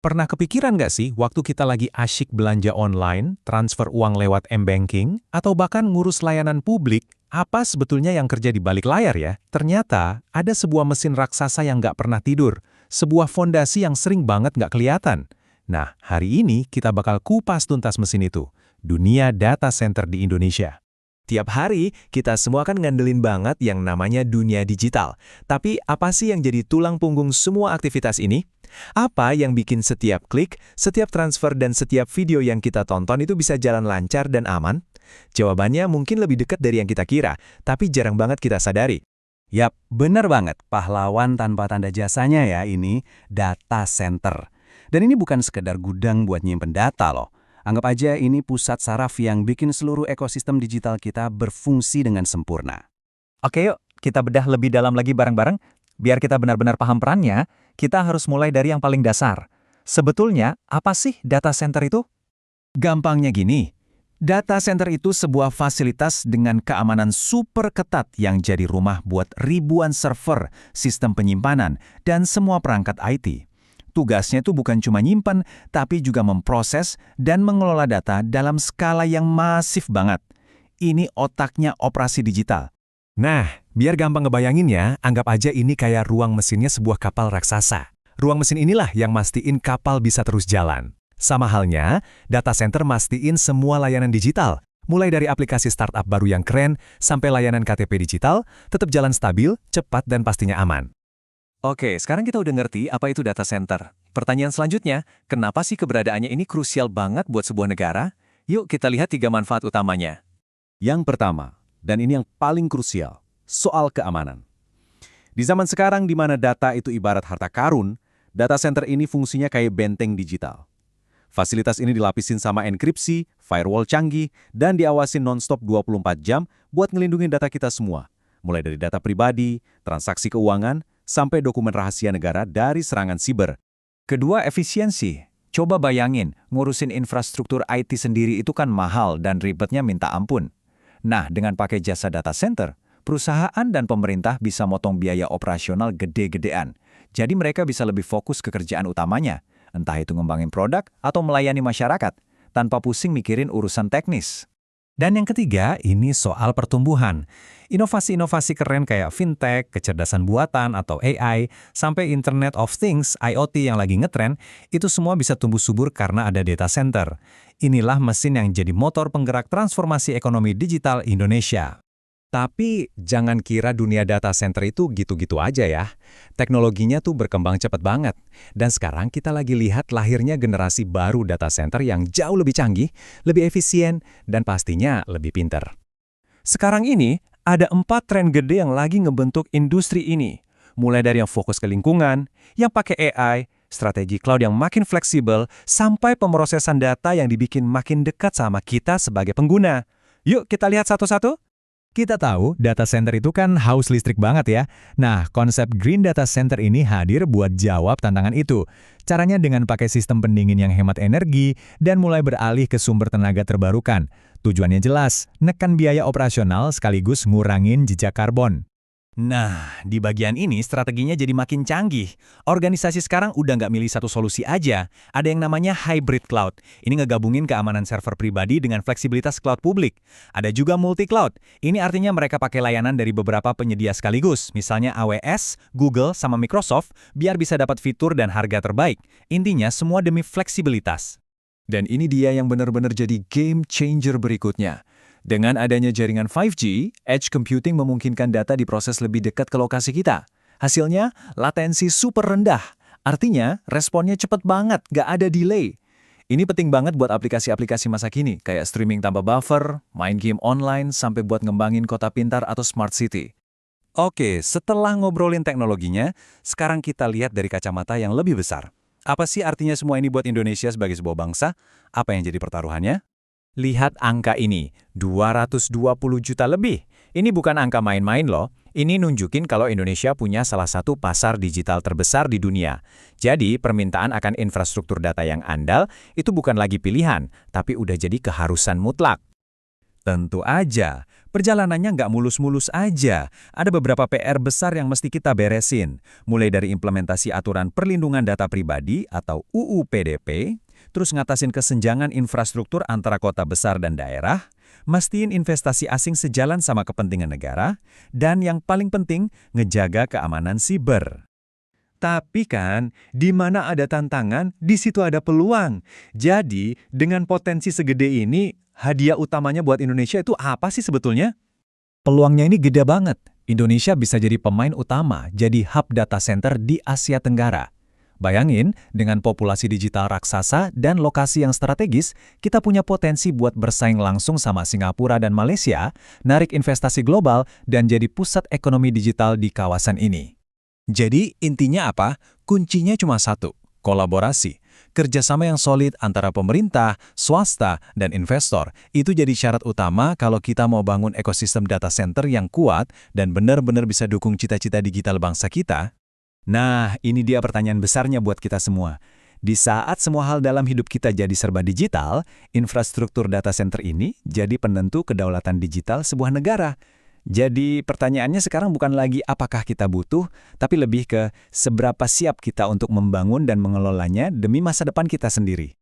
Pernah kepikiran nggak sih waktu kita lagi asyik belanja online, transfer uang lewat m-banking, atau bahkan ngurus layanan publik, apa sebetulnya yang kerja di balik layar ya? Ternyata ada sebuah mesin raksasa yang nggak pernah tidur, sebuah fondasi yang sering banget nggak kelihatan. Nah, hari ini kita bakal kupas tuntas mesin itu, dunia data center di Indonesia. Tiap hari, kita semua kan ngandelin banget yang namanya dunia digital. Tapi apa sih yang jadi tulang punggung semua aktivitas ini? Apa yang bikin setiap klik, setiap transfer, dan setiap video yang kita tonton itu bisa jalan lancar dan aman? Jawabannya mungkin lebih dekat dari yang kita kira, tapi jarang banget kita sadari. Yap, bener banget. Pahlawan tanpa tanda jasanya ya ini, data center. Dan ini bukan sekedar gudang buat nyimpen data loh. Anggap aja ini pusat saraf yang bikin seluruh ekosistem digital kita berfungsi dengan sempurna. Oke yuk, kita bedah lebih dalam lagi bareng-bareng. Biar kita benar-benar paham perannya, kita harus mulai dari yang paling dasar. Sebetulnya, apa sih data center itu? Gampangnya gini, data center itu sebuah fasilitas dengan keamanan super ketat yang jadi rumah buat ribuan server, sistem penyimpanan, dan semua perangkat IT. Tugasnya itu bukan cuma nyimpen, tapi juga memproses dan mengelola data dalam skala yang masif banget. Ini otaknya operasi digital. Nah, biar gampang ngebayangin ya, anggap aja ini kayak ruang mesinnya sebuah kapal raksasa. Ruang mesin inilah yang mastiin kapal bisa terus jalan. Sama halnya, data center mastiin semua layanan digital, mulai dari aplikasi startup baru yang keren, sampai layanan KTP digital, tetap jalan stabil, cepat, dan pastinya aman. Oke, sekarang kita udah ngerti apa itu data center. Pertanyaan selanjutnya, kenapa sih keberadaannya ini krusial banget buat sebuah negara? Yuk kita lihat 3 manfaat utamanya. Yang pertama, dan ini yang paling krusial, soal keamanan. Di zaman sekarang di mana data itu ibarat harta karun, data center ini fungsinya kayak benteng digital. Fasilitas ini dilapisin sama enkripsi, firewall canggih, dan diawasin non-stop 24 jam buat ngelindungin data kita semua. Mulai dari data pribadi, transaksi keuangan, sampai dokumen rahasia negara dari serangan siber. Kedua, efisiensi. Coba bayangin, ngurusin infrastruktur IT sendiri itu kan mahal dan ribetnya minta ampun. Nah, dengan pakai jasa data center, perusahaan dan pemerintah bisa motong biaya operasional gede-gedean. Jadi mereka bisa lebih fokus ke kerjaan utamanya, entah itu ngembangin produk atau melayani masyarakat, tanpa pusing mikirin urusan teknis. Dan yang ketiga, ini soal pertumbuhan. Inovasi-inovasi keren kayak fintech, kecerdasan buatan atau AI, sampai Internet of Things, IoT yang lagi ngetren, itu semua bisa tumbuh subur karena ada data center. Inilah mesin yang jadi motor penggerak transformasi ekonomi digital Indonesia. Tapi jangan kira dunia data center itu gitu-gitu aja ya. Teknologinya tuh berkembang cepat banget. Dan sekarang kita lagi lihat lahirnya generasi baru data center yang jauh lebih canggih, lebih efisien, dan pastinya lebih pinter. Sekarang ini, ada 4 tren gede yang lagi ngebentuk industri ini. Mulai dari yang fokus ke lingkungan, yang pakai AI, strategi cloud yang makin fleksibel, sampai pemrosesan data yang dibikin makin dekat sama kita sebagai pengguna. Yuk kita lihat satu-satu. Kita tahu data center itu kan haus listrik banget ya. Nah, konsep Green Data Center ini hadir buat jawab tantangan itu. Caranya dengan pakai sistem pendingin yang hemat energi dan mulai beralih ke sumber tenaga terbarukan. Tujuannya jelas, nekan biaya operasional sekaligus ngurangin jejak karbon. Nah, di bagian ini strateginya jadi makin canggih. Organisasi sekarang udah nggak milih satu solusi aja. Ada yang namanya hybrid cloud. Ini ngegabungin keamanan server pribadi dengan fleksibilitas cloud publik. Ada juga multi-cloud. Ini artinya mereka pakai layanan dari beberapa penyedia sekaligus, misalnya AWS, Google, sama Microsoft, biar bisa dapat fitur dan harga terbaik. Intinya semua demi fleksibilitas. Dan ini dia yang benar-benar jadi game changer berikutnya. Dengan adanya jaringan 5G, edge computing memungkinkan data diproses lebih dekat ke lokasi kita. Hasilnya, latensi super rendah. Artinya, responnya cepat banget, nggak ada delay. Ini penting banget buat aplikasi-aplikasi masa kini, kayak streaming tanpa buffer, main game online, sampai buat ngembangin kota pintar atau smart city. Oke, setelah ngobrolin teknologinya, sekarang kita lihat dari kacamata yang lebih besar. Apa sih artinya semua ini buat Indonesia sebagai sebuah bangsa? Apa yang jadi pertaruhannya? Lihat angka ini, 220 juta lebih. Ini bukan angka main-main loh. Ini nunjukin kalau Indonesia punya salah satu pasar digital terbesar di dunia. Jadi, permintaan akan infrastruktur data yang andal itu bukan lagi pilihan, tapi udah jadi keharusan mutlak. Tentu aja, perjalanannya nggak mulus-mulus aja. Ada beberapa PR besar yang mesti kita beresin, mulai dari implementasi aturan perlindungan data pribadi atau UU PDP, terus ngatasin kesenjangan infrastruktur antara kota besar dan daerah, mastiin investasi asing sejalan sama kepentingan negara, dan yang paling penting, ngejaga keamanan siber. Tapi kan, di mana ada tantangan, di situ ada peluang. Jadi, dengan potensi segede ini, hadiah utamanya buat Indonesia itu apa sih sebetulnya? Peluangnya ini gede banget. Indonesia bisa jadi pemain utama, jadi hub data center di Asia Tenggara. Bayangin, dengan populasi digital raksasa dan lokasi yang strategis, kita punya potensi buat bersaing langsung sama Singapura dan Malaysia, narik investasi global, dan jadi pusat ekonomi digital di kawasan ini. Jadi, intinya apa? Kuncinya cuma satu, kolaborasi. Kerjasama yang solid antara pemerintah, swasta, dan investor itu jadi syarat utama kalau kita mau bangun ekosistem data center yang kuat dan benar-benar bisa dukung cita-cita digital bangsa kita. Nah, ini dia pertanyaan besarnya buat kita semua. Di saat semua hal dalam hidup kita jadi serba digital, infrastruktur data center ini jadi penentu kedaulatan digital sebuah negara. Jadi pertanyaannya sekarang bukan lagi apakah kita butuh, tapi lebih ke seberapa siap kita untuk membangun dan mengelolanya demi masa depan kita sendiri.